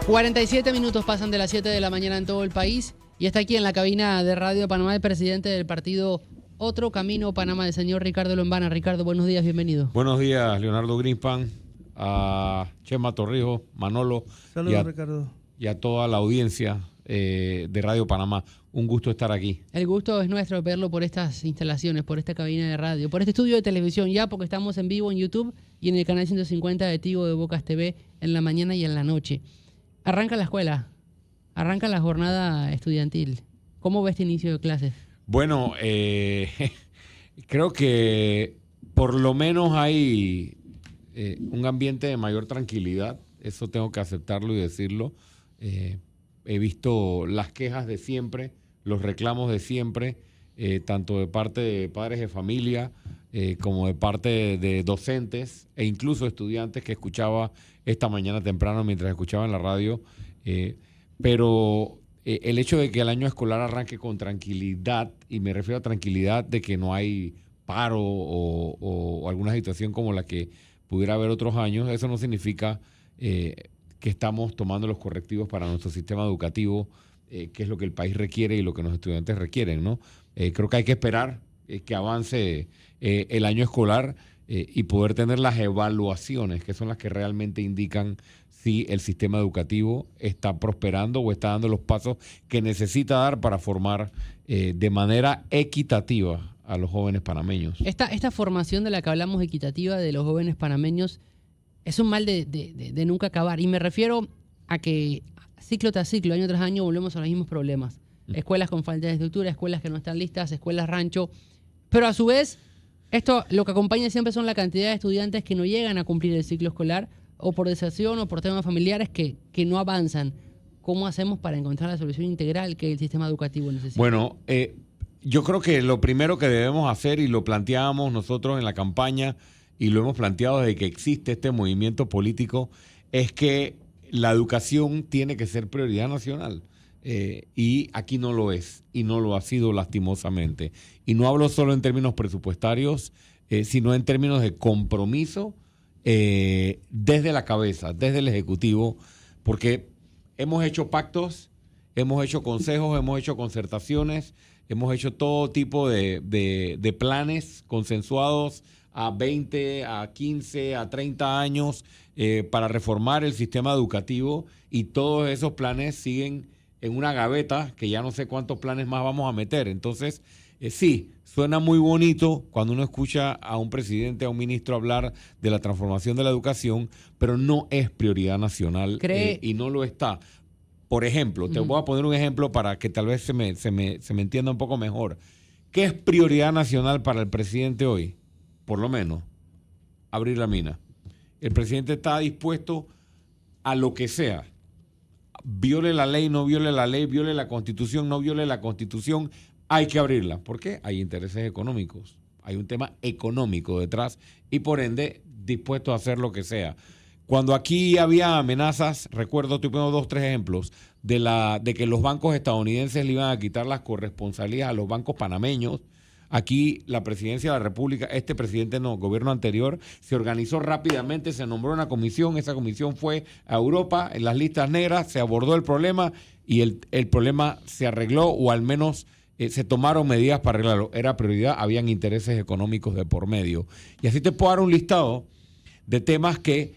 47 minutos pasan de las 7 de la mañana en todo el país y está aquí en la cabina de Radio Panamá el presidente del partido Otro Camino Panamá, el señor Ricardo Lombana. Ricardo, buenos días, bienvenido. Buenos días, Leonardo Greenspan, a Chema Torrijos, Manolo. Saludos, Ricardo. Y a toda la audiencia de Radio Panamá. Un gusto estar aquí. El gusto es nuestro verlo por estas instalaciones, por esta cabina de radio, por este estudio de televisión ya, porque estamos en vivo en YouTube y en el canal 150 de Tigo de Bocas TV en la mañana y en la noche. Arranca la escuela, arranca la jornada estudiantil. ¿Cómo ves este inicio de clases? Bueno, creo que por lo menos hay un ambiente de mayor tranquilidad. Eso tengo que aceptarlo y decirlo. He visto las quejas de siempre, los reclamos de siempre, tanto de parte de padres de familia como de parte de docentes e incluso estudiantes que escuchaba esta mañana temprano mientras escuchaba en la radio. Pero el hecho de que el año escolar arranque con tranquilidad, y me refiero a tranquilidad de que no hay paro o alguna situación como la que pudiera haber otros años, eso no significa que estamos tomando los correctivos para nuestro sistema educativo, que es lo que el país requiere y lo que los estudiantes requieren, ¿no? Creo que hay que esperar que avance el año escolar y poder tener las evaluaciones, que son las que realmente indican si el sistema educativo está prosperando o está dando los pasos que necesita dar para formar de manera equitativa a los jóvenes panameños. Esta formación de la que hablamos equitativa de los jóvenes panameños es un mal de nunca acabar. Y me refiero a que ciclo tras ciclo, año tras año, volvemos a los mismos problemas. Escuelas con falta de estructura, escuelas que no están listas, escuelas rancho. Pero a su vez, esto lo que acompaña siempre son la cantidad de estudiantes que no llegan a cumplir el ciclo escolar, o por deserción o por temas familiares que no avanzan. ¿Cómo hacemos para encontrar la solución integral que el sistema educativo necesita? Bueno, yo creo que lo primero que debemos hacer, y lo planteábamos nosotros en la campaña, y lo hemos planteado desde que existe este movimiento político, es que la educación tiene que ser prioridad nacional. Y aquí no lo es, y no lo ha sido lastimosamente. Y no hablo solo en términos presupuestarios, sino en términos de compromiso desde la cabeza, desde el Ejecutivo, porque hemos hecho pactos, hemos hecho consejos, hemos hecho concertaciones, hemos hecho todo tipo de planes consensuados a 20, a 15, a 30 años para reformar el sistema educativo, y todos esos planes siguen en una gaveta que ya no sé cuántos planes más vamos a meter. Entonces, sí, suena muy bonito cuando uno escucha a un presidente, a un ministro hablar de la transformación de la educación, pero no es prioridad nacional y no lo está. Por ejemplo, te voy a poner un ejemplo para que tal vez se me entienda un poco mejor. ¿Qué es prioridad nacional para el presidente hoy? Por lo menos, abrir la mina. El presidente está dispuesto a lo que sea. Viole la ley, no viole la ley, viole la Constitución, no viole la Constitución, hay que abrirla. ¿Por qué? Hay intereses económicos. Hay un tema económico detrás y por ende dispuesto a hacer lo que sea. Cuando aquí había amenazas, recuerdo, te pongo 2 o 3 ejemplos, de que los bancos estadounidenses le iban a quitar las corresponsalías a los bancos panameños. Aquí la presidencia de la República, este presidente no, gobierno anterior, se organizó rápidamente, se nombró una comisión, esa comisión fue a Europa, en las listas negras, se abordó el problema y el problema se arregló, o al menos se tomaron medidas para arreglarlo. Era prioridad, habían intereses económicos de por medio. Y así te puedo dar un listado de temas que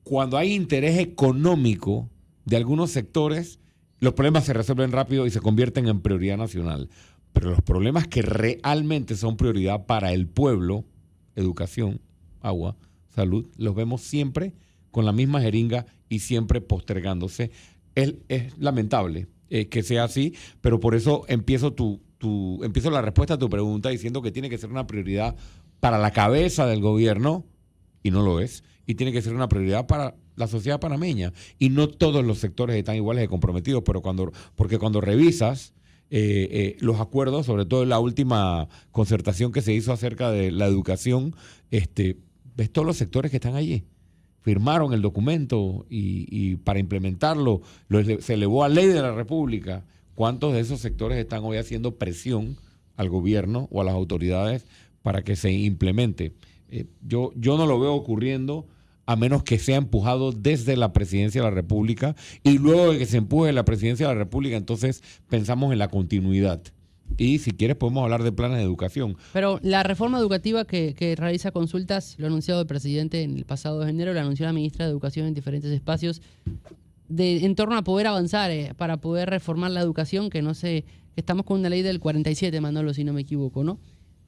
cuando hay interés económico de algunos sectores, los problemas se resuelven rápido y se convierten en prioridad nacional. Pero los problemas que realmente son prioridad para el pueblo, educación, agua, salud, los vemos siempre con la misma jeringa y siempre postergándose. Es lamentable que sea así, pero por eso empiezo la respuesta a tu pregunta diciendo que tiene que ser una prioridad para la cabeza del gobierno, y no lo es, y tiene que ser una prioridad para la sociedad panameña. Y no todos los sectores están iguales de comprometidos, porque cuando revisas los acuerdos, sobre todo en la última concertación que se hizo acerca de la educación, ves todos los sectores que están allí. Firmaron el documento y para implementarlo se elevó a ley de la República. ¿Cuántos de esos sectores están hoy haciendo presión al gobierno o a las autoridades para que se implemente? Yo no lo veo ocurriendo a menos que sea empujado desde la Presidencia de la República, y luego de que se empuje la Presidencia de la República, entonces pensamos en la continuidad. Y si quieres podemos hablar de planes de educación. Pero la reforma educativa que realiza consultas, lo ha anunciado el presidente en el pasado de enero, lo anunció la ministra de Educación en diferentes espacios, en torno a poder avanzar, para poder reformar la educación, que estamos con una ley del 47, Manolo, si no me equivoco, ¿no?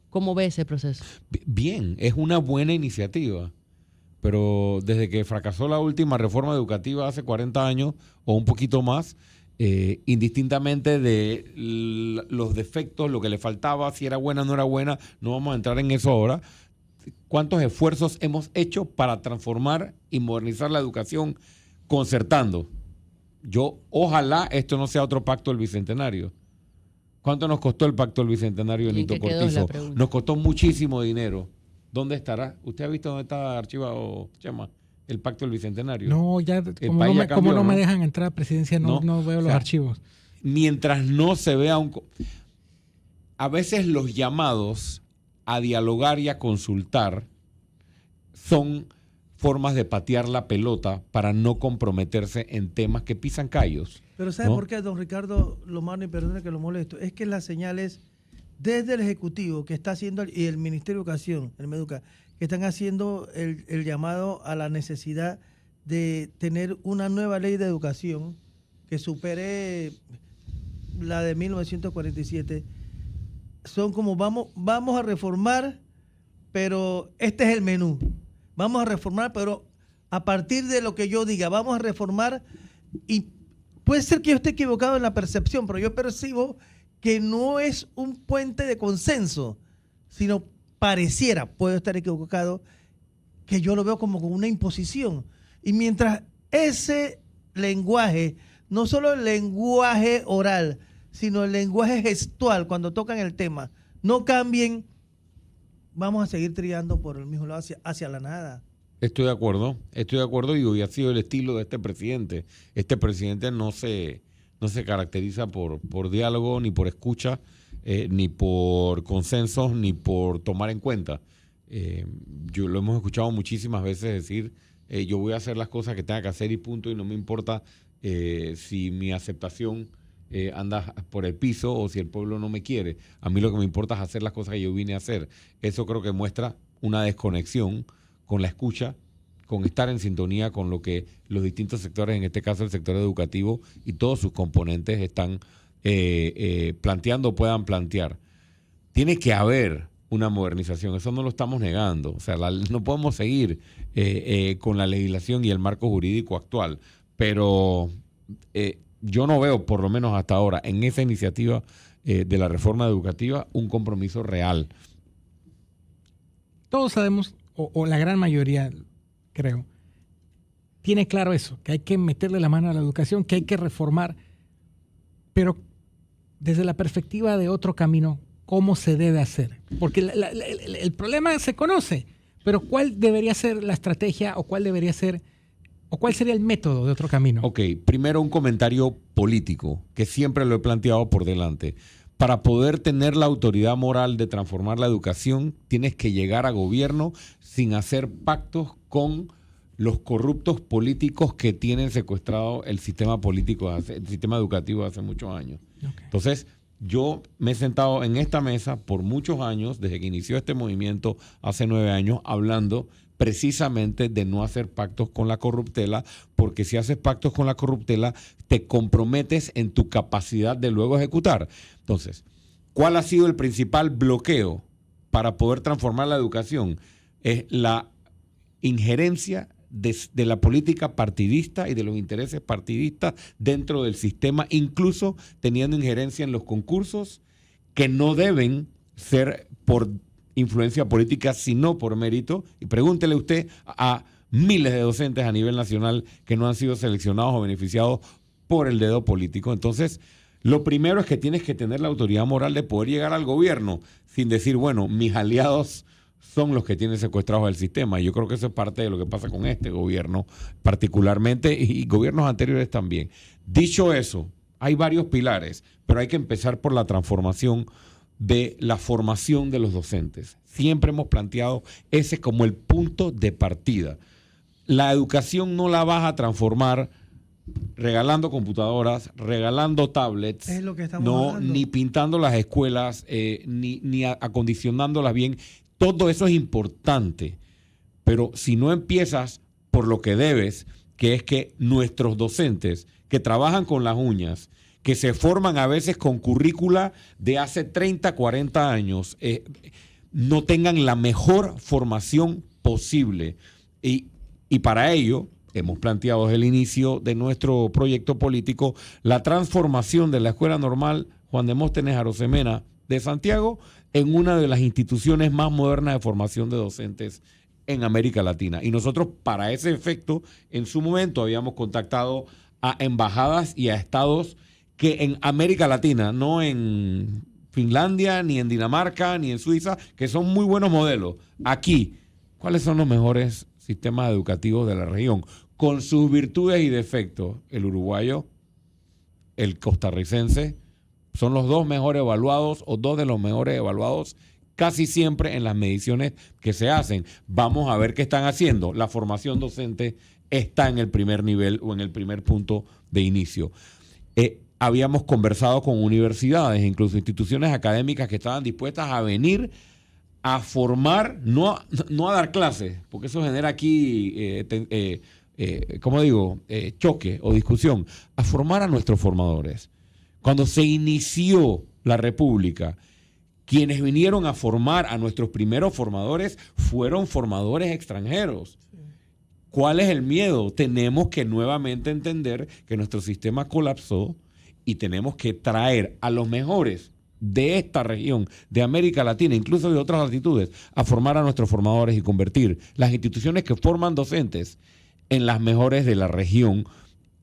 ¿Cómo ve ese proceso? Bien, es una buena iniciativa, pero desde que fracasó la última reforma educativa hace 40 años o un poquito más, indistintamente de los defectos, lo que le faltaba, si era buena o no era buena, no vamos a entrar en eso ahora. ¿Cuántos esfuerzos hemos hecho para transformar y modernizar la educación concertando? Ojalá esto no sea otro pacto del Bicentenario. ¿Cuánto nos costó el pacto del Bicentenario de Nito Cortizo? Nos costó muchísimo dinero. ¿Dónde estará? ¿Usted ha visto dónde está archivado, Chema, el pacto del Bicentenario? No, ya como no me dejan entrar a presidencia, no veo los archivos. Mientras no se vea a veces los llamados a dialogar y a consultar son formas de patear la pelota para no comprometerse en temas que pisan callos. Pero ¿sabe por qué, don Ricardo Lombardo, y perdone que lo molesto? Es que las señales desde el Ejecutivo que está haciendo y el Ministerio de Educación, el MEDUCA, que están haciendo el llamado a la necesidad de tener una nueva ley de educación que supere la de 1947, son como vamos a reformar, pero este es el menú. Vamos a reformar, pero a partir de lo que yo diga, vamos a reformar, y puede ser que yo esté equivocado en la percepción, pero yo percibo que no es un puente de consenso, sino pareciera, puedo estar equivocado, que yo lo veo como una imposición. Y mientras ese lenguaje, no solo el lenguaje oral, sino el lenguaje gestual, cuando tocan el tema, no cambien, vamos a seguir trillando por el mismo lado hacia la nada. Estoy de acuerdo y hoy ha sido el estilo de este presidente. Este presidente no se caracteriza por diálogo, ni por escucha, ni por consensos, ni por tomar en cuenta. Yo lo hemos escuchado muchísimas veces decir, yo voy a hacer las cosas que tenga que hacer y punto, y no me importa si mi aceptación anda por el piso o si el pueblo no me quiere. A mí lo que me importa es hacer las cosas que yo vine a hacer. Eso creo que muestra una desconexión con la escucha, con estar en sintonía con lo que los distintos sectores, en este caso el sector educativo y todos sus componentes están planteando o puedan plantear. Tiene que haber una modernización, eso no lo estamos negando. O sea, no podemos seguir con la legislación y el marco jurídico actual, pero yo no veo, por lo menos hasta ahora, en esa iniciativa de la reforma educativa, un compromiso real. Todos sabemos, o la gran mayoría, creo, tiene claro eso, que hay que meterle la mano a la educación, que hay que reformar, pero desde la perspectiva de otro camino, ¿cómo se debe hacer? Porque el problema se conoce, pero ¿cuál debería ser la estrategia o cuál sería el método de otro camino? Ok, primero un comentario político, que siempre lo he planteado por delante. Para poder tener la autoridad moral de transformar la educación, tienes que llegar a gobierno sin hacer pactos con los corruptos políticos que tienen secuestrado el sistema político, el sistema educativo de hace muchos años. Okay. Entonces, yo me he sentado en esta mesa por muchos años, desde que inició este movimiento hace 9 años, hablando precisamente de no hacer pactos con la corruptela, porque si haces pactos con la corruptela, te comprometes en tu capacidad de luego ejecutar. Entonces, ¿cuál ha sido el principal bloqueo para poder transformar la educación? Es la injerencia de la política partidista y de los intereses partidistas dentro del sistema, incluso teniendo injerencia en los concursos que no deben ser por influencia política, sino por mérito. Y pregúntele usted a miles de docentes a nivel nacional que no han sido seleccionados o beneficiados por el dedo político. Entonces, lo primero es que tienes que tener la autoridad moral de poder llegar al gobierno sin decir, bueno, mis aliados son los que tienen secuestrados el sistema. Y yo creo que eso es parte de lo que pasa con este gobierno particularmente y gobiernos anteriores también. Dicho eso, hay varios pilares, pero hay que empezar por la transformación de la formación de los docentes. Siempre hemos planteado ese como el punto de partida. la educación no la vas a transformar regalando computadoras, regalando tablets, Es lo que estamos hablando. ni pintando las escuelas, ni acondicionándolas bien. Todo eso es importante, pero si no empiezas por lo que debes, que es que nuestros docentes que trabajan con las uñas, que se forman a veces con currícula de hace 30, 40 años, no tengan la mejor formación posible. Y para ello hemos planteado desde el inicio de nuestro proyecto político la transformación de la Escuela Normal Juan Demóstenes Arosemena de Santiago en una de las instituciones más modernas de formación de docentes en América Latina. Y nosotros, para ese efecto, en su momento habíamos contactado a embajadas y a estados que en América Latina, no en Finlandia, ni en Dinamarca, ni en Suiza, que son muy buenos modelos. Aquí, ¿cuáles son los mejores sistemas educativos de la región? Con sus virtudes y defectos, el uruguayo, el costarricense, son los dos mejores evaluados o dos de los mejores evaluados casi siempre en las mediciones que se hacen. Vamos a ver qué están haciendo. La formación docente está en el primer nivel o en el primer punto de inicio. Habíamos conversado con universidades, incluso instituciones académicas que estaban dispuestas a venir a formar, no a dar clases, porque eso genera aquí, choque o discusión, a formar a nuestros formadores. Cuando se inició la República, quienes vinieron a formar a nuestros primeros formadores fueron formadores extranjeros. ¿Cuál es el miedo? Tenemos que nuevamente entender que nuestro sistema colapsó y tenemos que traer a los mejores de esta región, de América Latina, incluso de otras latitudes, a formar a nuestros formadores y convertir las instituciones que forman docentes en las mejores de la región.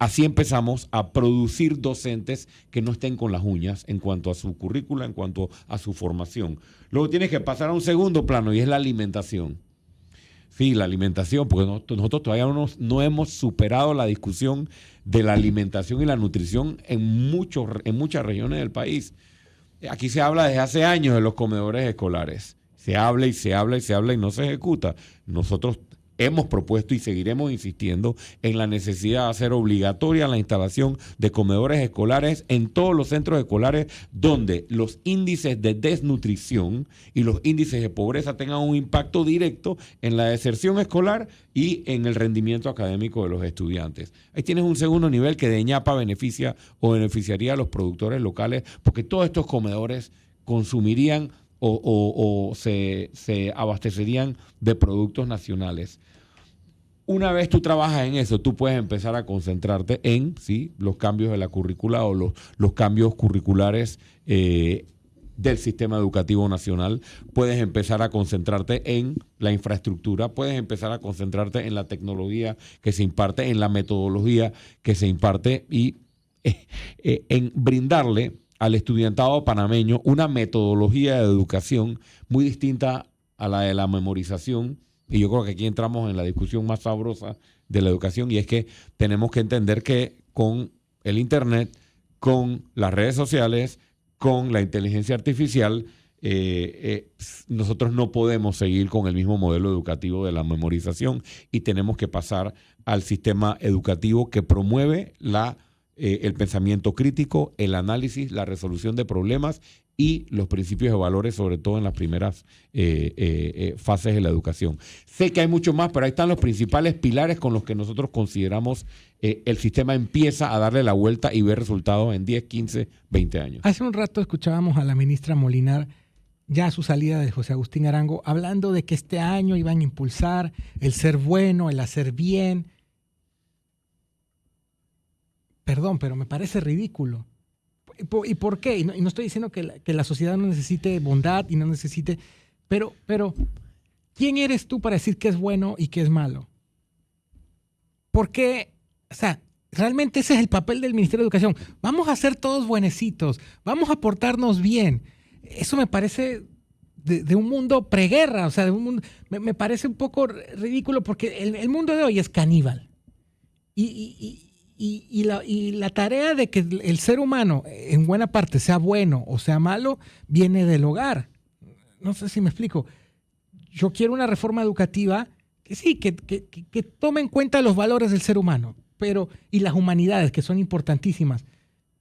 Así empezamos a producir docentes que no estén con las uñas en cuanto a su currícula, en cuanto a su formación. Luego tienes que pasar a un segundo plano y es la alimentación. Sí, la alimentación, porque nosotros todavía no hemos superado la discusión de la alimentación y la nutrición en muchas regiones del país. Aquí se habla desde hace años de los comedores escolares. Se habla y se habla y se habla y no se ejecuta. Nosotros hemos propuesto y seguiremos insistiendo en la necesidad de hacer obligatoria la instalación de comedores escolares en todos los centros escolares donde los índices de desnutrición y los índices de pobreza tengan un impacto directo en la deserción escolar y en el rendimiento académico de los estudiantes. Ahí tienes un segundo nivel que de ñapa beneficia o beneficiaría a los productores locales, porque todos estos comedores consumirían o se abastecerían de productos nacionales. Una vez tú trabajas en eso, tú puedes empezar a concentrarte en los cambios de la currícula o los cambios curriculares del sistema educativo nacional. Puedes empezar a concentrarte en la infraestructura, puedes empezar a concentrarte en la tecnología que se imparte, en la metodología que se imparte y en brindarle al estudiantado panameño una metodología de educación muy distinta a la de la memorización. Y yo creo que aquí entramos en la discusión más sabrosa de la educación, y es que tenemos que entender que con el Internet, con las redes sociales, con la inteligencia artificial, nosotros no podemos seguir con el mismo modelo educativo de la memorización y tenemos que pasar al sistema educativo que promueve el pensamiento crítico, el análisis, la resolución de problemas y los principios de valores, sobre todo en las primeras fases de la educación. Sé que hay mucho más, pero ahí están los principales pilares con los que nosotros consideramos el sistema empieza a darle la vuelta y ver resultados en 10, 15, 20 años. Hace un rato escuchábamos a la ministra Molinar, ya a su salida de José Agustín Arango, hablando de que este año iban a impulsar el ser bueno, el hacer bien. Perdón, pero me parece ridículo. ¿Y por qué? Y no estoy diciendo que la sociedad no necesite bondad y no necesite... Pero, ¿quién eres tú para decir qué es bueno y qué es malo? ¿Por qué? O sea, realmente ese es el papel del Ministerio de Educación. Vamos a ser todos buenecitos, vamos a portarnos bien. Eso me parece de un mundo preguerra, o sea, de un mundo, me parece un poco ridículo porque el mundo de hoy es caníbal. Y la tarea de que el ser humano en buena parte sea bueno o sea malo viene del hogar. No sé si me explico. Yo quiero una reforma educativa que tome en cuenta los valores del ser humano y las humanidades, que son importantísimas.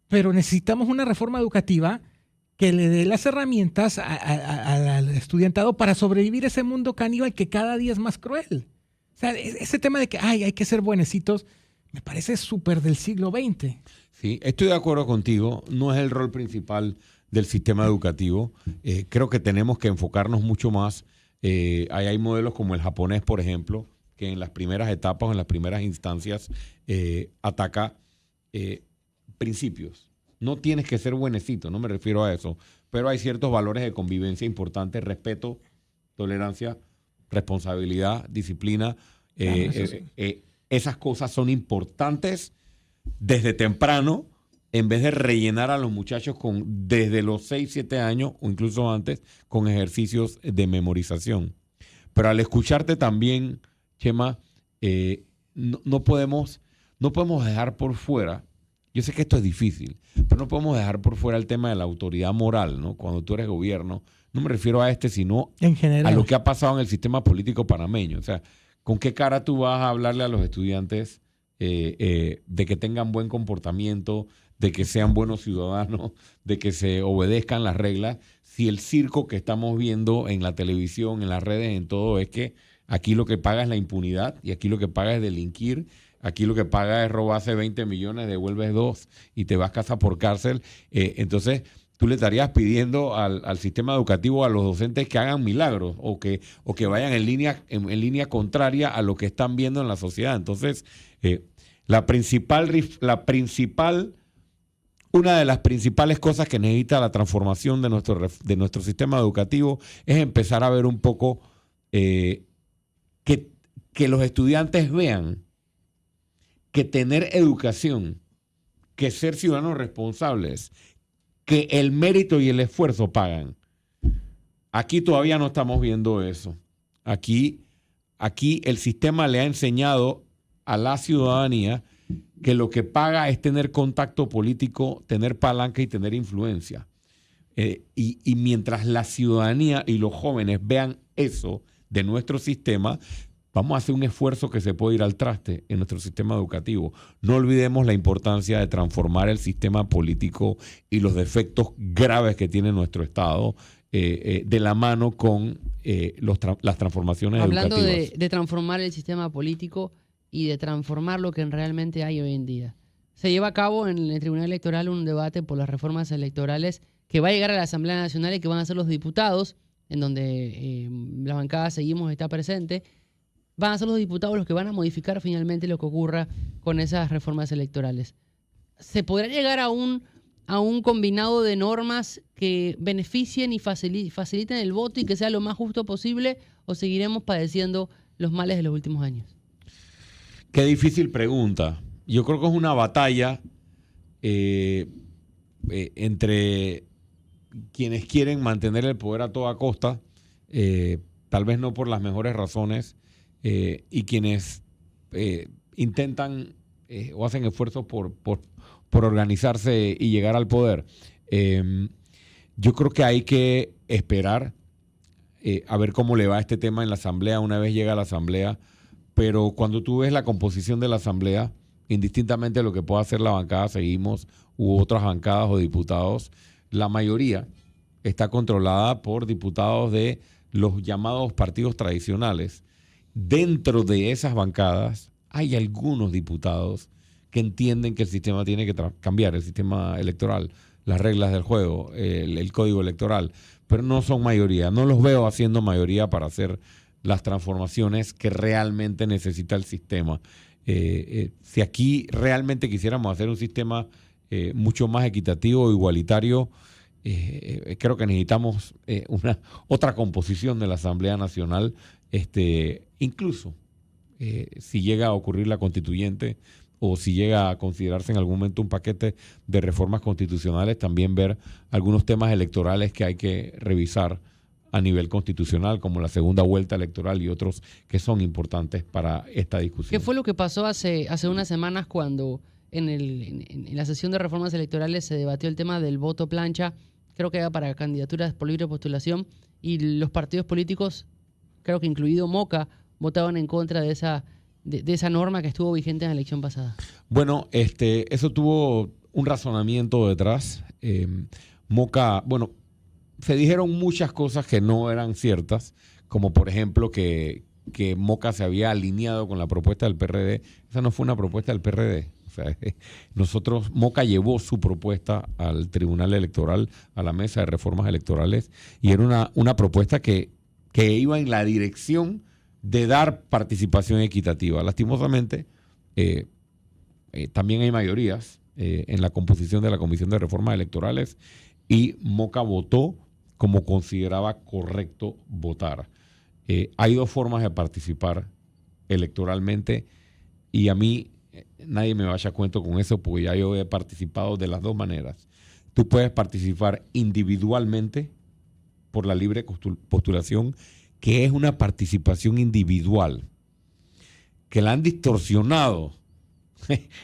Pero necesitamos una reforma educativa que le dé las herramientas al estudiantado para sobrevivir a ese mundo caníbal que cada día es más cruel. O sea, ese tema de que hay que ser buenecitos, me parece súper del siglo XX. Sí, estoy de acuerdo contigo. No es el rol principal del sistema educativo. Creo que tenemos que enfocarnos mucho más. Hay modelos como el japonés, por ejemplo, que en las primeras etapas, en las primeras instancias, ataca principios. No tienes que ser buenecito, no me refiero a eso, pero hay ciertos valores de convivencia importantes: respeto, tolerancia, responsabilidad, disciplina. Esas cosas son importantes desde temprano, en vez de rellenar a los muchachos desde los 6, 7 años o incluso antes con ejercicios de memorización. Pero al escucharte también, Chema, no podemos dejar por fuera, yo sé que esto es difícil, pero no podemos dejar por fuera el tema de la autoridad moral, ¿no? Cuando tú eres gobierno, no me refiero a sino en general, a lo que ha pasado en el sistema político panameño. O sea, ¿con qué cara tú vas a hablarle a los estudiantes de que tengan buen comportamiento, de que sean buenos ciudadanos, de que se obedezcan las reglas, si el circo que estamos viendo en la televisión, en las redes, en todo, es que aquí lo que paga es la impunidad y aquí lo que paga es delinquir, aquí lo que paga es robarse 20 millones, devuelves 2 y te vas casa por cárcel? Entonces, tú le estarías pidiendo al sistema educativo, a los docentes, que hagan milagros o que vayan en línea contraria a lo que están viendo en la sociedad. Entonces, una de las principales cosas que necesita la transformación de nuestro sistema educativo es empezar a ver un poco que los estudiantes vean que tener educación, que ser ciudadanos responsables, que el mérito y el esfuerzo pagan. Aquí todavía no estamos viendo eso. Aquí el sistema le ha enseñado a la ciudadanía que lo que paga es tener contacto político, tener palanca y tener influencia. Y mientras la ciudadanía y los jóvenes vean eso de nuestro sistema, vamos a hacer un esfuerzo que se puede ir al traste en nuestro sistema educativo. No olvidemos la importancia de transformar el sistema político y los defectos graves que tiene nuestro Estado de la mano con las transformaciones Hablando educativas. de transformar el sistema político y de transformar lo que realmente hay hoy en día. Se lleva a cabo en el Tribunal Electoral un debate por las reformas electorales que va a llegar a la Asamblea Nacional y que van a ser los diputados, en donde la bancada Seguimos está presente. Van a ser los diputados los que van a modificar finalmente lo que ocurra con esas reformas electorales. ¿Se podrá llegar a un combinado de normas que beneficien y faciliten el voto y que sea lo más justo posible, o seguiremos padeciendo los males de los últimos años? Qué difícil pregunta. Yo creo que es una batalla entre quienes quieren mantener el poder a toda costa, tal vez no por las mejores razones, y quienes intentan o hacen esfuerzos por organizarse y llegar al poder. Yo creo que hay que esperar a ver cómo le va este tema en la Asamblea una vez llega a la Asamblea, pero cuando tú ves la composición de la Asamblea, indistintamente de lo que pueda hacer la bancada Seguimos u otras bancadas o diputados, la mayoría está controlada por diputados de los llamados partidos tradicionales. Dentro de esas bancadas hay algunos diputados que entienden que el sistema tiene que cambiar, el sistema electoral, las reglas del juego, el código electoral, pero no son mayoría. No los veo haciendo mayoría para hacer las transformaciones que realmente necesita el sistema. Si aquí realmente quisiéramos hacer un sistema mucho más equitativo, igualitario, creo que necesitamos otra composición de la Asamblea Nacional, incluso si llega a ocurrir la constituyente o si llega a considerarse en algún momento un paquete de reformas constitucionales, también ver algunos temas electorales que hay que revisar a nivel constitucional, como la segunda vuelta electoral y otros que son importantes para esta discusión. ¿Qué fue lo que pasó hace unas semanas cuando en la sesión de reformas electorales se debatió el tema del voto plancha? Creo que era para candidaturas por libre postulación, y los partidos políticos, creo que incluido Moca, votaron en contra de esa norma que estuvo vigente en la elección pasada? Bueno, eso tuvo un razonamiento detrás. Moca, bueno, se dijeron muchas cosas que no eran ciertas, como por ejemplo que Moca se había alineado con la propuesta del PRD. Esa no fue una propuesta del PRD. O sea, Moca llevó su propuesta al Tribunal Electoral, a la mesa de reformas electorales, y era una propuesta que iba en la dirección de dar participación equitativa. Lastimosamente, también hay mayorías en la composición de la Comisión de Reformas Electorales y Moca votó como consideraba correcto votar. Hay dos formas de participar electoralmente y a mí nadie me vaya a cuento con eso porque ya yo he participado de las dos maneras. Tú puedes participar individualmente por la libre postulación, que es una participación individual, que la han distorsionado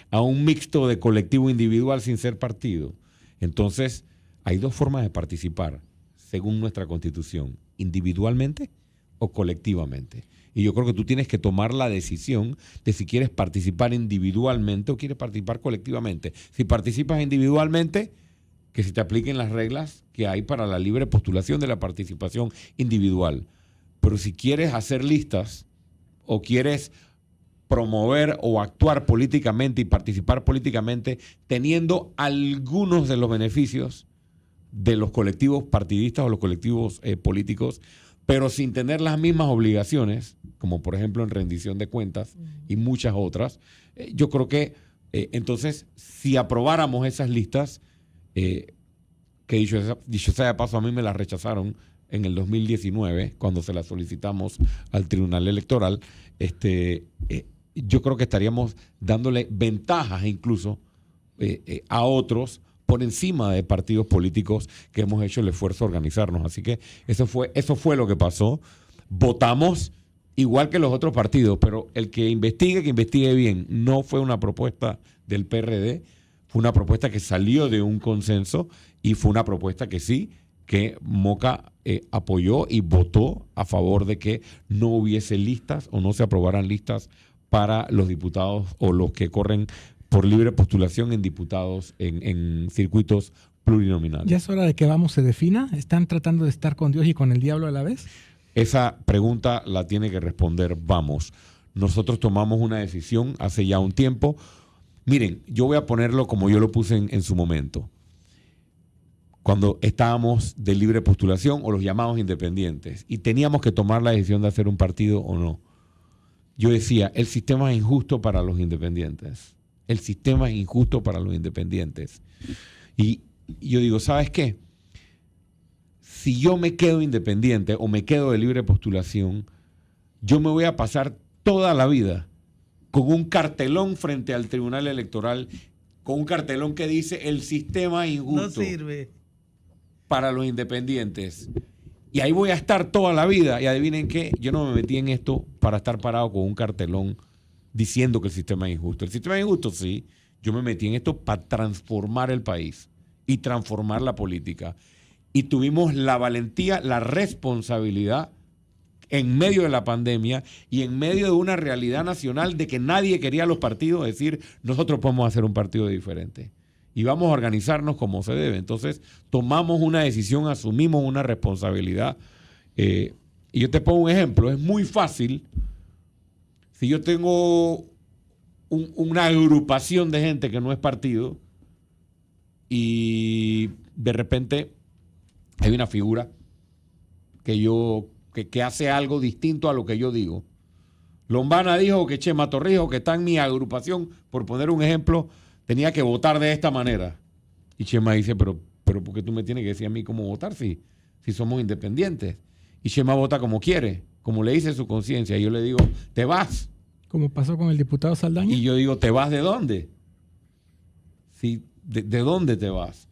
a un mixto de colectivo individual sin ser partido. Entonces, hay dos formas de participar, según nuestra Constitución, individualmente o colectivamente. Y yo creo que tú tienes que tomar la decisión de si quieres participar individualmente o quieres participar colectivamente. Si participas individualmente, que se te apliquen las reglas que hay para la libre postulación de la participación individual. Pero si quieres hacer listas o quieres promover o actuar políticamente y participar políticamente teniendo algunos de los beneficios de los colectivos partidistas o los colectivos políticos, pero sin tener las mismas obligaciones, como por ejemplo en rendición de cuentas y muchas otras, yo creo que entonces si aprobáramos esas listas, que dicho sea de paso, a mí me las rechazaron en el 2019, cuando se las solicitamos al Tribunal Electoral, yo creo que estaríamos dándole ventajas incluso a otros por encima de partidos políticos que hemos hecho el esfuerzo de organizarnos. Así que eso fue lo que pasó. Votamos igual que los otros partidos, pero el que investigue bien. No fue una propuesta del PRD, fue una propuesta que salió de un consenso y fue una propuesta que Moca apoyó y votó a favor de que no hubiese listas o no se aprobaran listas para los diputados o los que corren por libre postulación en diputados en circuitos plurinominales. ¿Ya es hora de que Vamos se defina? ¿Están tratando de estar con Dios y con el diablo a la vez? Esa pregunta la tiene que responder Vamos. Nosotros tomamos una decisión hace ya un tiempo. Miren, yo voy a ponerlo como yo lo puse en su momento. Cuando estábamos de libre postulación o los llamados independientes y teníamos que tomar la decisión de hacer un partido o no. Yo decía, el sistema es injusto para los independientes. El sistema es injusto para los independientes. Y yo digo, ¿sabes qué? Si yo me quedo independiente o me quedo de libre postulación, yo me voy a pasar toda la vida con un cartelón frente al Tribunal Electoral, con un cartelón que dice el sistema es injusto. No sirve para los independientes. Y ahí voy a estar toda la vida. Y adivinen qué, yo no me metí en esto para estar parado con un cartelón diciendo que el sistema es injusto. El sistema es injusto, sí. Yo me metí en esto para transformar el país y transformar la política. Y tuvimos la valentía, la responsabilidad en medio de la pandemia y en medio de una realidad nacional de que nadie quería los partidos, decir, nosotros podemos hacer un partido diferente. Y vamos a organizarnos como se debe. Entonces, tomamos una decisión, asumimos una responsabilidad. Y yo te pongo un ejemplo. Es muy fácil, si yo tengo una agrupación de gente que no es partido y de repente hay una figura que hace algo distinto a lo que yo digo. Lombana dijo que Chema Torrijos, que está en mi agrupación, por poner un ejemplo, tenía que votar de esta manera. Y Chema dice, pero ¿por qué tú me tienes que decir a mí cómo votar si somos independientes? Y Chema vota como quiere, como le dice su conciencia. Y yo le digo, te vas. Como pasó con el diputado Saldaña. Y yo digo, ¿te vas de dónde? ¿Sí? ¿De dónde te vas?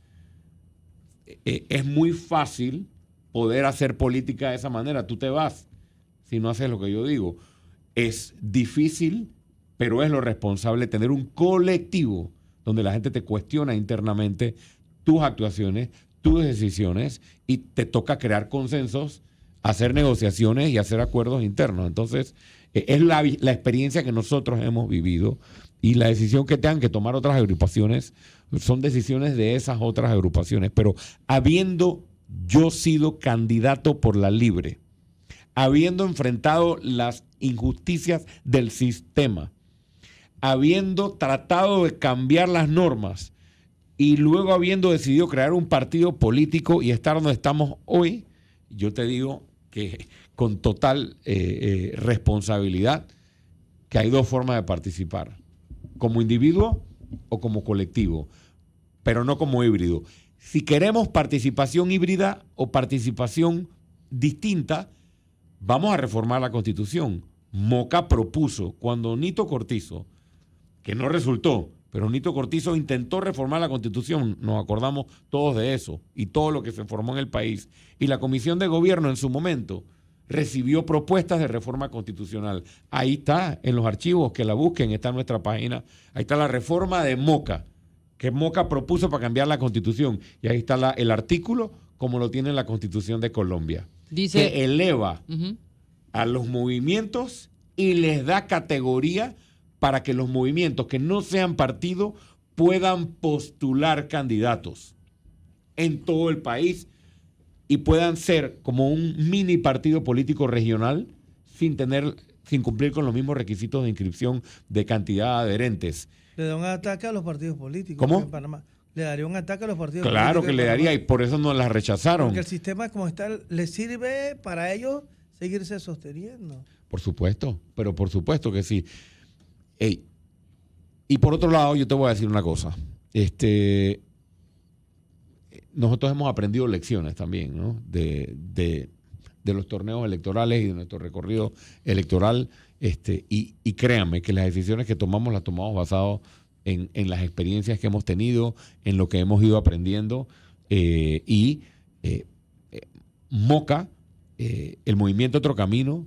Es muy fácil poder hacer política de esa manera. Tú te vas si no haces lo que yo digo. Es difícil, pero es lo responsable tener un colectivo donde la gente te cuestiona internamente tus actuaciones, tus decisiones y te toca crear consensos, hacer negociaciones y hacer acuerdos internos. Entonces, Es la experiencia que nosotros hemos vivido, y la decisión que tengan que tomar otras agrupaciones son decisiones de esas otras agrupaciones. Pero habiendo yo sido candidato por la libre, habiendo enfrentado las injusticias del sistema, habiendo tratado de cambiar las normas y luego habiendo decidido crear un partido político y estar donde estamos hoy, yo te digo que con total responsabilidad que hay dos formas de participar: como individuo o como colectivo, pero no como híbrido. Si queremos participación híbrida o participación distinta, vamos a reformar la Constitución. Moca propuso, cuando Nito Cortizo, que no resultó, pero Nito Cortizo intentó reformar la Constitución, nos acordamos todos de eso, y todo lo que se formó en el país, y la Comisión de Gobierno en su momento recibió propuestas de reforma constitucional. Ahí está, en los archivos, que la busquen, está en nuestra página. Ahí está la reforma de Moca, que Moca propuso para cambiar la Constitución. Y ahí está el artículo, como lo tiene la Constitución de Colombia. Dice, que eleva a los movimientos y les da categoría para que los movimientos que no sean partido puedan postular candidatos en todo el país y puedan ser como un mini partido político regional sin cumplir con los mismos requisitos de inscripción de cantidad de adherentes. Le da un ataque a los partidos políticos. ¿Cómo? En Panamá. Le daría un ataque a los partidos políticos. Claro que le daría, y por eso no las rechazaron. Porque el sistema como está les sirve para ellos seguirse sosteniendo. Por supuesto, pero por supuesto que sí. Ey. Y por otro lado, yo te voy a decir una cosa. Nosotros hemos aprendido lecciones también, ¿no? de los torneos electorales y de nuestro recorrido electoral. Y créanme que las decisiones que tomamos las tomamos basadas en las experiencias que hemos tenido, en lo que hemos ido aprendiendo. Moca, el movimiento Otro Camino,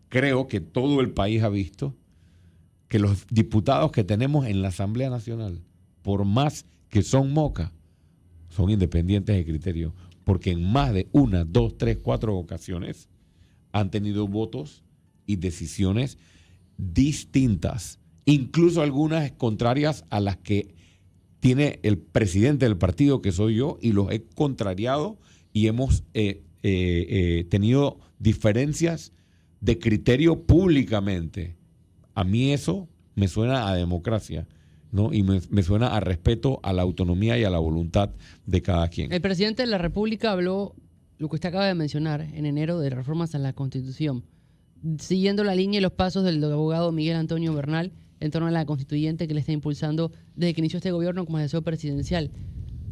creo que todo el país ha visto que los diputados que tenemos en la Asamblea Nacional, por más que son Moca, son independientes de criterio, porque en más de 1, 2, 3, 4 ocasiones han tenido votos y decisiones distintas, incluso algunas contrarias a las que tiene el presidente del partido, que soy yo, y los he contrariado y hemos tenido diferencias de criterio públicamente. A mí eso me suena a democracia, ¿no? Y me suena a respeto a la autonomía y a la voluntad de cada quien. El presidente de la República habló, lo que usted acaba de mencionar, en enero, de reformas a la Constitución, siguiendo la línea y los pasos del abogado Miguel Antonio Bernal en torno a la constituyente que le está impulsando desde que inició este gobierno como deseo presidencial.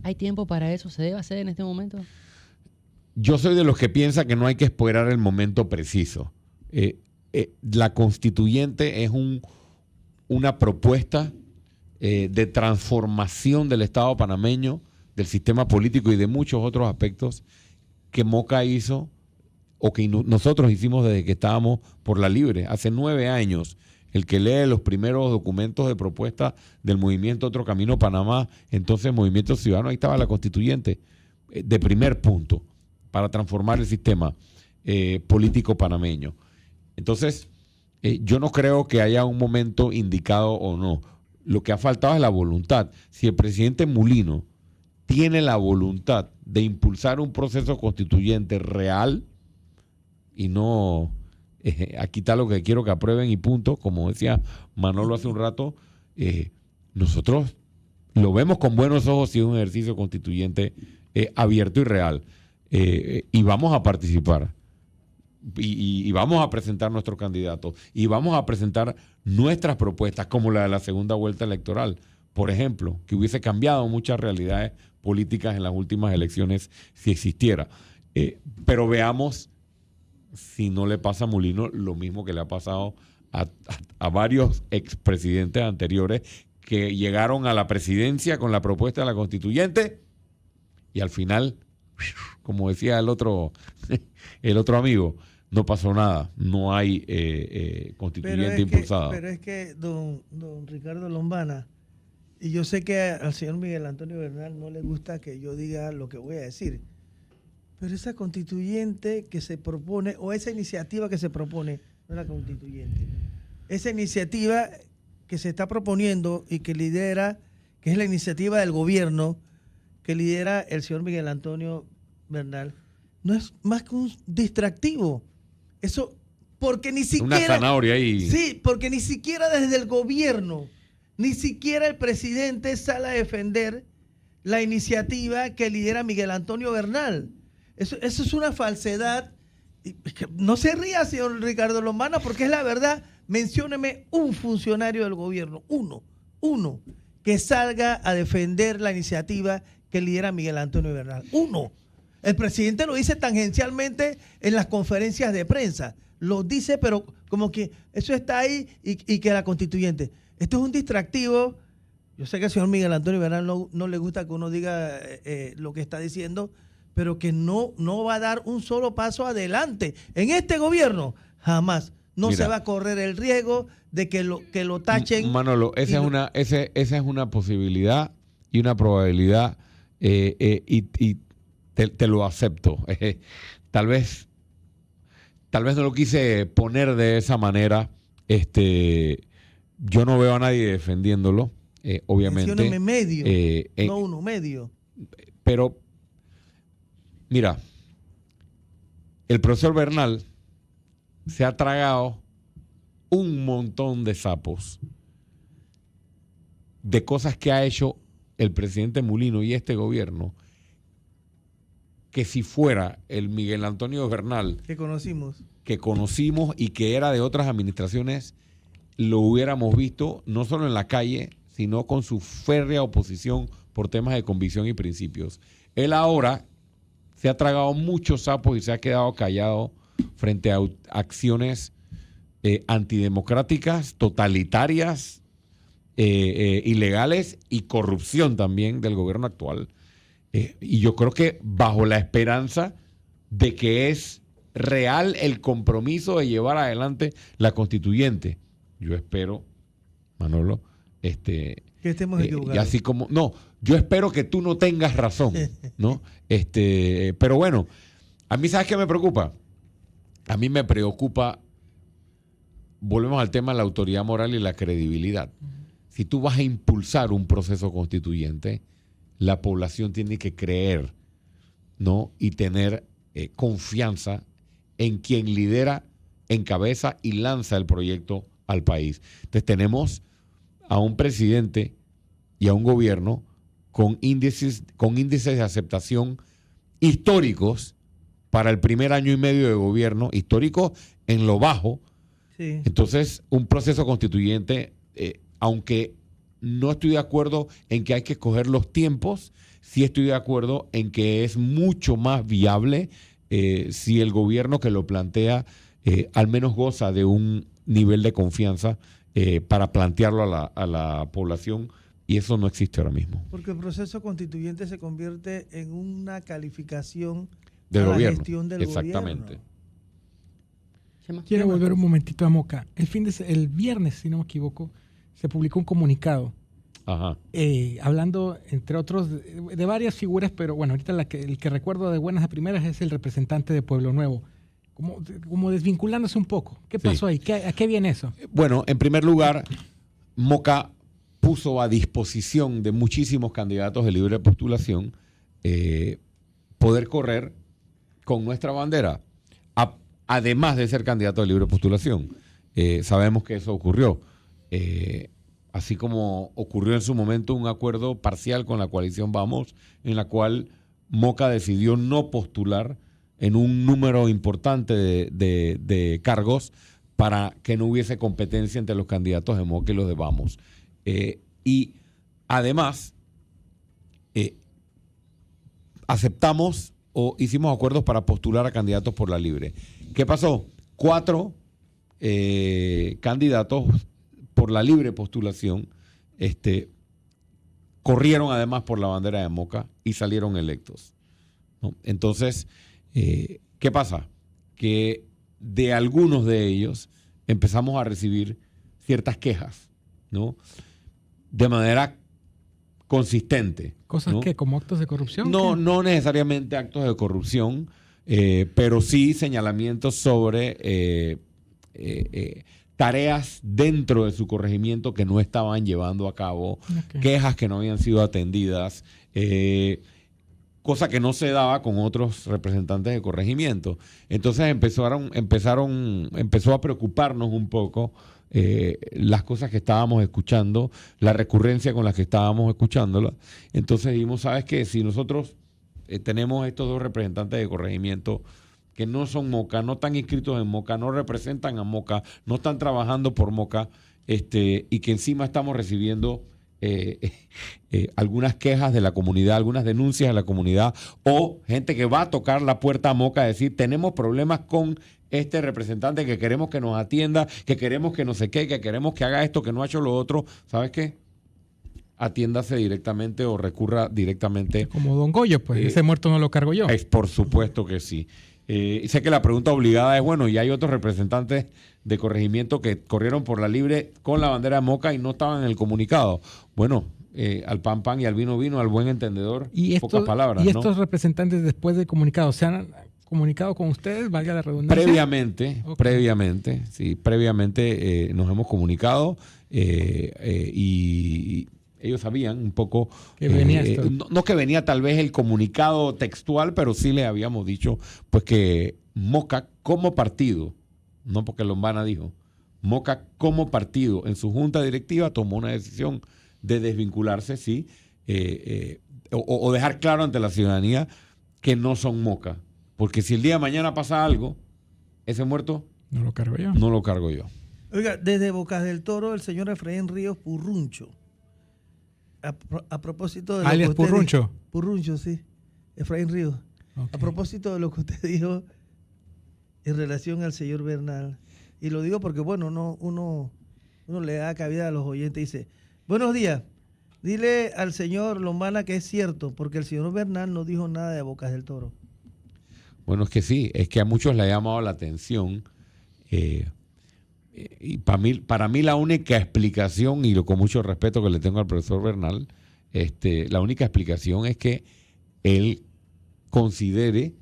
¿Hay tiempo para eso? ¿Se debe hacer en este momento? Yo soy de los que piensa que no hay que esperar el momento preciso. La constituyente es una propuesta de transformación del Estado panameño, del sistema político y de muchos otros aspectos que Moca hizo o que nosotros hicimos desde que estábamos por la libre. Hace 9 años, el que lee los primeros documentos de propuesta del movimiento Otro Camino Panamá, entonces Movimiento Ciudadano, ahí estaba la constituyente de primer punto para transformar el sistema político panameño. Entonces, yo no creo que haya un momento indicado o no. Lo que ha faltado es la voluntad. Si el presidente Mulino tiene la voluntad de impulsar un proceso constituyente real y no aquí está lo que quiero que aprueben y punto, como decía Manolo hace un rato, nosotros lo vemos con buenos ojos si es un ejercicio constituyente abierto y real. Y vamos a participar. Y vamos a presentar nuestros candidatos y vamos a presentar nuestras propuestas como la de la segunda vuelta electoral, por ejemplo, que hubiese cambiado muchas realidades políticas en las últimas elecciones si existiera. Pero veamos si no le pasa a Mulino lo mismo que le ha pasado a varios expresidentes anteriores que llegaron a la presidencia con la propuesta de la constituyente y al final, como decía el otro amigo, no pasó nada, no hay constituyente impulsada. Pero es que, don Ricardo Lombana, y yo sé que al señor Miguel Antonio Bernal no le gusta que yo diga lo que voy a decir, pero esa constituyente que se propone, o esa iniciativa que se propone, no la constituyente. Esa iniciativa que se está proponiendo y que lidera, que es la iniciativa del gobierno, que lidera el señor Miguel Antonio Bernal, no es más que un distractivo. Eso, porque ni siquiera... Una zanahoria ahí. Sí, porque ni siquiera desde el gobierno, ni siquiera el presidente sale a defender la iniciativa que lidera Miguel Antonio Bernal. Eso es una falsedad. No se ría, señor Ricardo Lombana, porque es la verdad. Mencióneme un funcionario del gobierno, uno, que salga a defender la iniciativa que lidera Miguel Antonio Bernal. Uno. El presidente lo dice tangencialmente en las conferencias de prensa. Lo dice, pero como que eso está ahí y que la constituyente. Esto es un distractivo. Yo sé que al señor Miguel Antonio Bernal no le gusta que uno diga lo que está diciendo, pero que no va a dar un solo paso adelante. En este gobierno, jamás. Mira, se va a correr el riesgo de que lo tachen. Manolo, esa es una posibilidad y una probabilidad, y te lo acepto. Tal vez no lo quise poner de esa manera. Yo no veo a nadie defendiéndolo, obviamente. Mencióneme medio, no uno, medio. Pero, mira, el profesor Bernal se ha tragado un montón de sapos de cosas que ha hecho el presidente Mulino y este gobierno, que si fuera el Miguel Antonio Bernal que conocimos y que era de otras administraciones, lo hubiéramos visto no solo en la calle, sino con su férrea oposición por temas de convicción y principios. Él ahora se ha tragado muchos sapos y se ha quedado callado frente a acciones antidemocráticas, totalitarias, ilegales y corrupción también del gobierno actual. Y yo creo que bajo la esperanza de que es real el compromiso de llevar adelante la constituyente. Yo espero, Manolo, que estemos equivocados. y así como, no, yo espero que tú no tengas razón, ¿no? Pero bueno, a mí, ¿sabes qué me preocupa? A mí me preocupa, volvemos al tema de la autoridad moral y la credibilidad. Si tú vas a impulsar un proceso constituyente, la población tiene que creer, ¿no? Y tener confianza en quien lidera, encabeza y lanza el proyecto al país. Entonces tenemos a un presidente y a un gobierno con índices de aceptación históricos para el primer año y medio de gobierno, históricos en lo bajo. Sí. Entonces, un proceso constituyente, aunque no estoy de acuerdo en que hay que escoger los tiempos, sí estoy de acuerdo en que es mucho más viable si el gobierno que lo plantea al menos goza de un nivel de confianza para plantearlo a la población, y eso no existe ahora mismo. Porque el proceso constituyente se convierte en una calificación del a gobierno. La gestión del Exactamente. gobierno. Quiero volver un momentito a Moca. El viernes, si no me equivoco, se publicó un comunicado. Ajá. Hablando, entre otros, de varias figuras, pero bueno, ahorita el que recuerdo de buenas a primeras es el representante de Pueblo Nuevo. Como desvinculándose un poco. ¿Qué pasó ahí? ¿A qué viene eso? Bueno, en primer lugar, Moca puso a disposición de muchísimos candidatos de libre postulación poder correr con nuestra bandera, además de ser candidato de libre postulación. Sabemos que eso ocurrió. Así como ocurrió en su momento un acuerdo parcial con la coalición Vamos, en la cual Moca decidió no postular en un número importante de cargos para que no hubiese competencia entre los candidatos de Moca y los de Vamos. Y además, aceptamos o hicimos acuerdos para postular a candidatos por la libre. ¿Qué pasó? 4 candidatos por la libre postulación corrieron además por la bandera de Moca y salieron electos, ¿no? Entonces, ¿qué pasa? Que de algunos de ellos empezamos a recibir ciertas quejas, ¿no? De manera consistente. ¿Cosas ¿no? que como actos de corrupción? No necesariamente actos de corrupción, pero sí señalamientos sobre tareas dentro de su corregimiento que no estaban llevando a cabo, Ok. quejas que no habían sido atendidas, cosa que no se daba con otros representantes de corregimiento. Entonces empezó a preocuparnos un poco las cosas que estábamos escuchando, la recurrencia con la que estábamos escuchándola. Entonces dijimos, ¿sabes qué? Si nosotros tenemos estos dos representantes de corregimiento que no son Moca, no están inscritos en Moca, no representan a Moca, no están trabajando por Moca, y que encima estamos recibiendo algunas quejas de la comunidad, algunas denuncias de la comunidad, o gente que va a tocar la puerta a Moca a decir, tenemos problemas con este representante, que queremos que nos atienda, que queremos que no sé qué, que queremos que haga esto, que no ha hecho lo otro. ¿Sabes qué? Atiéndase directamente o recurra directamente. Como Don Goyo, pues ese muerto no lo cargo yo. Es por supuesto que sí. Sé que la pregunta obligada es, bueno, y hay otros representantes de corregimiento que corrieron por la libre con la bandera de Moca y no estaban en el comunicado. Bueno, al pan pan y al vino vino, al buen entendedor, pocas palabras, ¿y ¿no? estos representantes después del comunicado se han comunicado con ustedes, valga la redundancia? Previamente nos hemos comunicado y ellos sabían un poco que venía esto. No que venía tal vez el comunicado textual, pero sí les habíamos dicho pues que Moca como partido, no porque Lombana dijo, Moca como partido en su junta directiva tomó una decisión de desvincularse, sí, o dejar claro ante la ciudadanía que no son Moca. Porque si el día de mañana pasa algo, ese muerto No lo cargo yo. no lo cargo yo. Oiga, desde Bocas del Toro, el señor Efraín Ríos Purruncho. A propósito de lo Alias que usted Purruncho. dijo- Purruncho, sí. Efraín Ríos. Ok. A propósito de lo que usted dijo en relación al señor Bernal. Y lo digo porque, bueno, uno le da cabida a los oyentes y dice, buenos días, dile al señor Lombana que es cierto, porque el señor Bernal no dijo nada de Bocas del Toro. Bueno, es que sí, es que a muchos le ha llamado la atención. Y para mí la única explicación, y con mucho respeto que le tengo al profesor Bernal, la única explicación es que él considera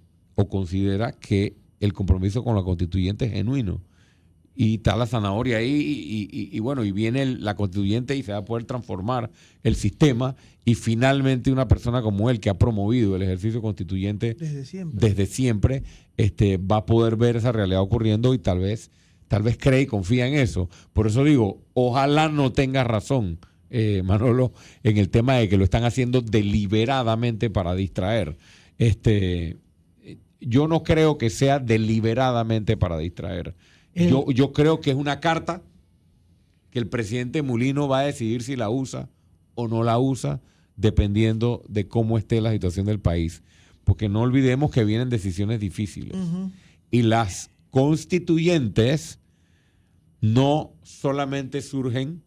que el compromiso con la constituyente es genuino. Y está la zanahoria ahí y bueno, y viene la constituyente y se va a poder transformar el sistema, y finalmente una persona como él, que ha promovido el ejercicio constituyente Desde siempre. desde siempre, va a poder ver esa realidad ocurriendo y tal vez cree y confía en eso. Por eso digo, ojalá no tenga razón, Manolo, en el tema de que lo están haciendo deliberadamente para distraer. Yo no creo que sea deliberadamente para distraer. Yo creo que es una carta que el presidente Mulino va a decidir si la usa o no la usa, dependiendo de cómo esté la situación del país. Porque no olvidemos que vienen decisiones difíciles. Ujú. Y las constituyentes no solamente surgen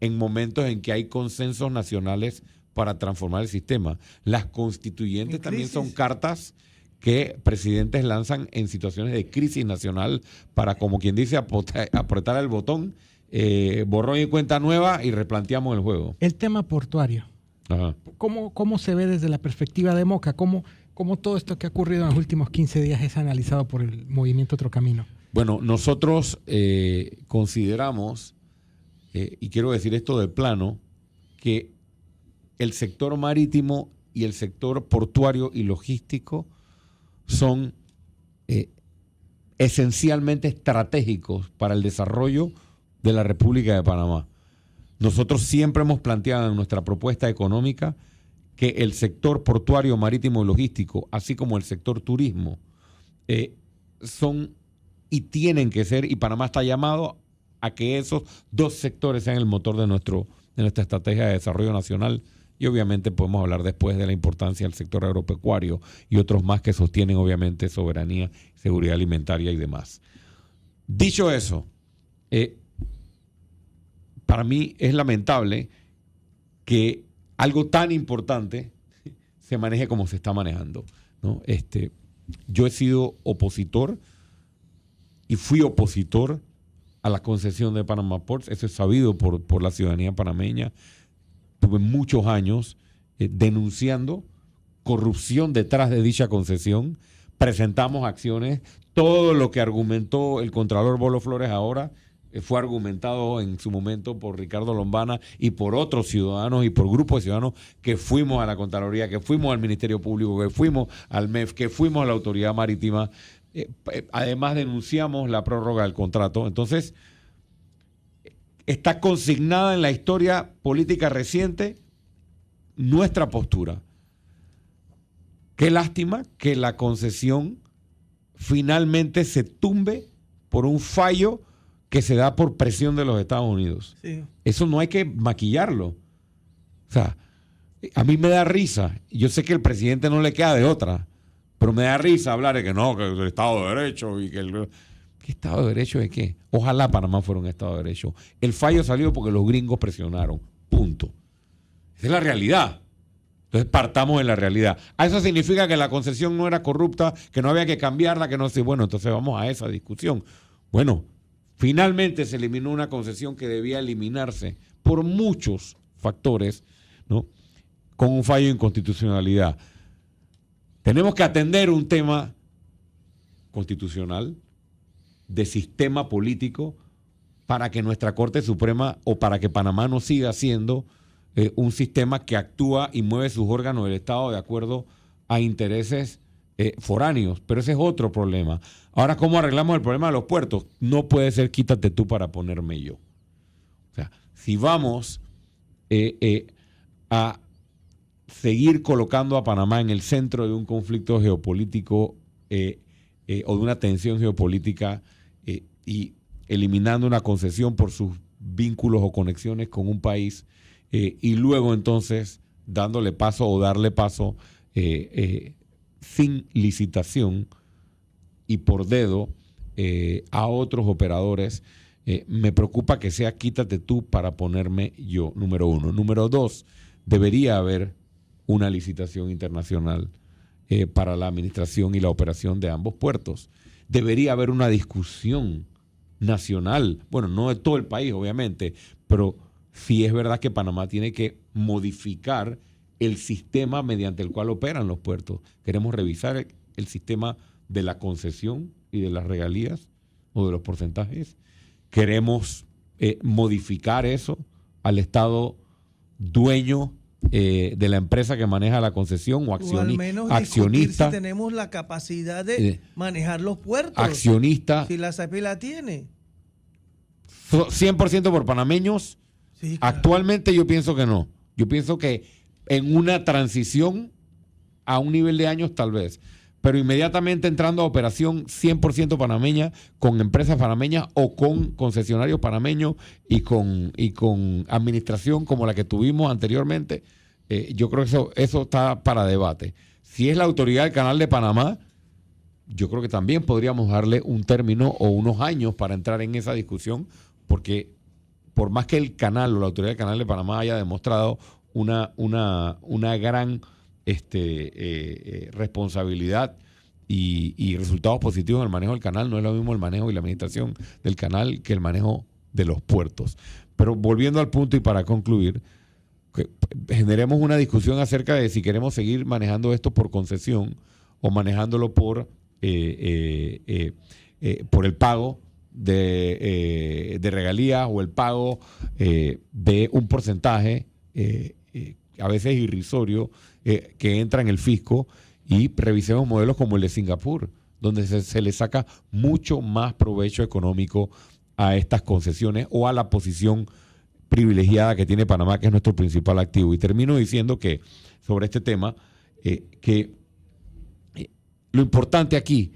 en momentos en que hay consensos nacionales para transformar el sistema. Las constituyentes En también son crisis. cartas que presidentes lanzan en situaciones de crisis nacional para, como quien dice, apretar el botón, borrón y cuenta nueva, y replanteamos el juego. El tema portuario. Ajá. ¿Cómo se ve desde la perspectiva de Moca? ¿Cómo todo esto que ha ocurrido en los últimos 15 días es analizado por el movimiento Otro Camino? Bueno, nosotros consideramos, y quiero decir esto de plano, que el sector marítimo y el sector portuario y logístico son esencialmente estratégicos para el desarrollo de la República de Panamá. Nosotros siempre hemos planteado en nuestra propuesta económica que el sector portuario, marítimo y logístico, así como el sector turismo, son y tienen que ser, y Panamá está llamado a que esos dos sectores sean el motor de nuestra estrategia de desarrollo nacional. Y obviamente podemos hablar después de la importancia del sector agropecuario y otros más que sostienen obviamente soberanía, seguridad alimentaria y demás. Dicho eso, para mí es lamentable que algo tan importante se maneje como se está manejando, ¿no? Yo he sido opositor y fui opositor a la concesión de Panama Ports. Eso es sabido por la ciudadanía panameña. Tuve muchos años denunciando corrupción detrás de dicha concesión presentamos acciones. Todo lo que argumentó el Contralor Bolo Flores ahora fue argumentado en su momento por Ricardo Lombana y por otros ciudadanos y por grupos de ciudadanos que fuimos a la Contraloría, que fuimos al Ministerio Público, que fuimos al MEF, que fuimos a la Autoridad Marítima. Además denunciamos la prórroga del contrato. Entonces, está consignada en la historia política reciente nuestra postura. Qué lástima que la concesión finalmente se tumbe por un fallo que se da por presión de los Estados Unidos. Sí. Eso no hay que maquillarlo. O sea, a mí me da risa. Yo sé que el presidente no le queda de otra, pero me da risa hablar de que no, que el Estado de Derecho y que el... ¿Qué Estado de Derecho de qué? Ojalá Panamá fuera un Estado de Derecho. El fallo salió porque los gringos presionaron. Punto. Esa es la realidad. Entonces partamos de la realidad. ¿Eso significa que la concesión no era corrupta, que no había que cambiarla, que no sé? Bueno, entonces vamos a esa discusión. Bueno, finalmente se eliminó una concesión que debía eliminarse por muchos factores, ¿no? Con un fallo de inconstitucionalidad. Tenemos que atender un tema constitucional, de sistema político, para que nuestra Corte Suprema o para que Panamá no siga siendo un sistema que actúa y mueve sus órganos del Estado de acuerdo a intereses foráneos. Pero ese es otro problema. Ahora, ¿cómo arreglamos el problema de los puertos? No puede ser quítate tú para ponerme yo. O sea, si vamos a seguir colocando a Panamá en el centro de un conflicto geopolítico o de una tensión geopolítica y eliminando una concesión por sus vínculos o conexiones con un país, y luego entonces dándole paso o darle paso sin licitación y por dedo a otros operadores, me preocupa que sea quítate tú para ponerme yo, número uno. Número dos, debería haber una licitación internacional para la administración y la operación de ambos puertos. Debería haber una discusión nacional, bueno, no de todo el país obviamente, pero sí es verdad que Panamá tiene que modificar el sistema mediante el cual operan los puertos. Queremos revisar el sistema de la concesión y de las regalías o de los porcentajes. Queremos modificar eso al Estado dueño de la empresa que maneja la concesión o al menos accionista. si tenemos la capacidad de manejar los puertos. Accionista. Si la SAPI la tiene. 100% por panameños. Sí, claro. Actualmente yo pienso que no. Yo pienso que en una transición a un nivel de años tal vez, pero inmediatamente entrando a operación 100% panameña, con empresas panameñas o con concesionarios panameños y con administración como la que tuvimos anteriormente, yo creo que eso está para debate. Si es la autoridad del Canal de Panamá, yo creo que también podríamos darle un término o unos años para entrar en esa discusión, porque por más que el canal o la autoridad del Canal de Panamá haya demostrado una gran responsabilidad y resultados positivos en el manejo del canal, no es lo mismo el manejo y la administración del canal que el manejo de los puertos. Pero volviendo al punto y para concluir, que generemos una discusión acerca de si queremos seguir manejando esto por concesión o manejándolo por el pago de regalías o el pago de un porcentaje a veces irrisorio que entra en el fisco, y revisemos modelos como el de Singapur, donde se le saca mucho más provecho económico a estas concesiones o a la posición privilegiada que tiene Panamá, que es nuestro principal activo. Y termino diciendo que sobre este tema, que lo importante aquí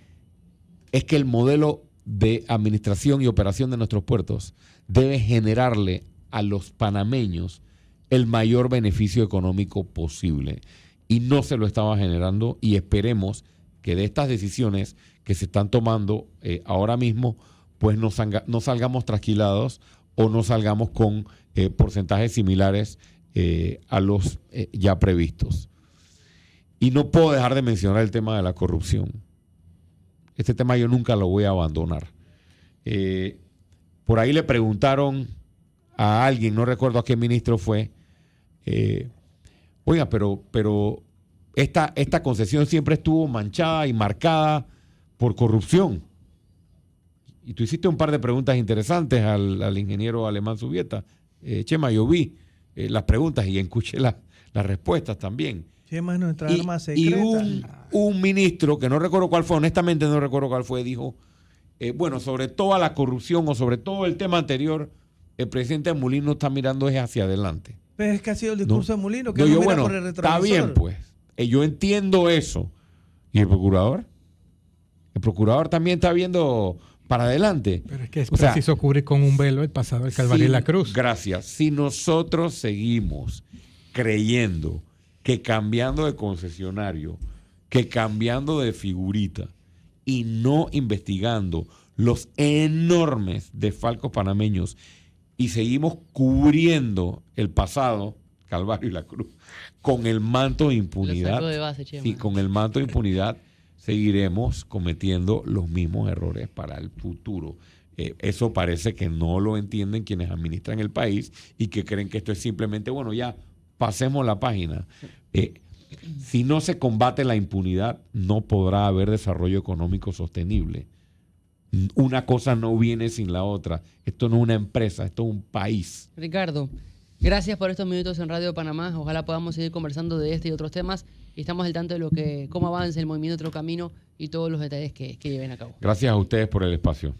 es que el modelo de administración y operación de nuestros puertos debe generarle a los panameños el mayor beneficio económico posible. Y no se lo estaba generando, y esperemos que de estas decisiones que se están tomando ahora mismo, pues no salgamos trasquilados o no salgamos con porcentajes similares a los ya previstos. Y no puedo dejar de mencionar el tema de la corrupción. Este tema yo nunca lo voy a abandonar. Por ahí le preguntaron a alguien, no recuerdo a qué ministro fue, oiga, pero esta concesión siempre estuvo manchada y marcada por corrupción. Y tú hiciste un par de preguntas interesantes al ingeniero Alemán Subieta. Chema, yo vi las preguntas y escuché las respuestas también. Chema es nuestra arma Y secreta. un ministro, que no recuerdo cuál fue, honestamente no recuerdo cuál fue, dijo, bueno, sobre toda la corrupción o sobre todo el tema anterior, el presidente Mulino está mirando hacia adelante. Pero es que ha sido el discurso de Mulino, que No, no yo, mira bueno, por el está retrovisor. bien, pues. Yo entiendo eso. ¿Y el procurador? El procurador también está viendo para adelante. Pero es que es O sea, preciso cubrir con un velo el pasado del Calvario y la Cruz. Gracias. Si nosotros seguimos creyendo que cambiando de concesionario, que cambiando de figurita y no investigando los enormes desfalcos panameños y seguimos cubriendo el pasado, Calvario y la Cruz, con el manto de Lo impunidad, sacó de base, Chema. y con el manto de impunidad seguiremos cometiendo los mismos errores para el futuro. Eso parece que no lo entienden quienes administran el país y que creen que esto es simplemente, bueno, ya pasemos la página. Si no se combate la impunidad, no podrá haber desarrollo económico sostenible. Una cosa no viene sin la otra. Esto no es una empresa, esto es un país. Ricardo, gracias por estos minutos en Radio Panamá. Ojalá podamos seguir conversando de este y otros temas. Y estamos al tanto de cómo avanza el movimiento Otro Camino y todos los detalles que lleven a cabo. Gracias a ustedes por el espacio.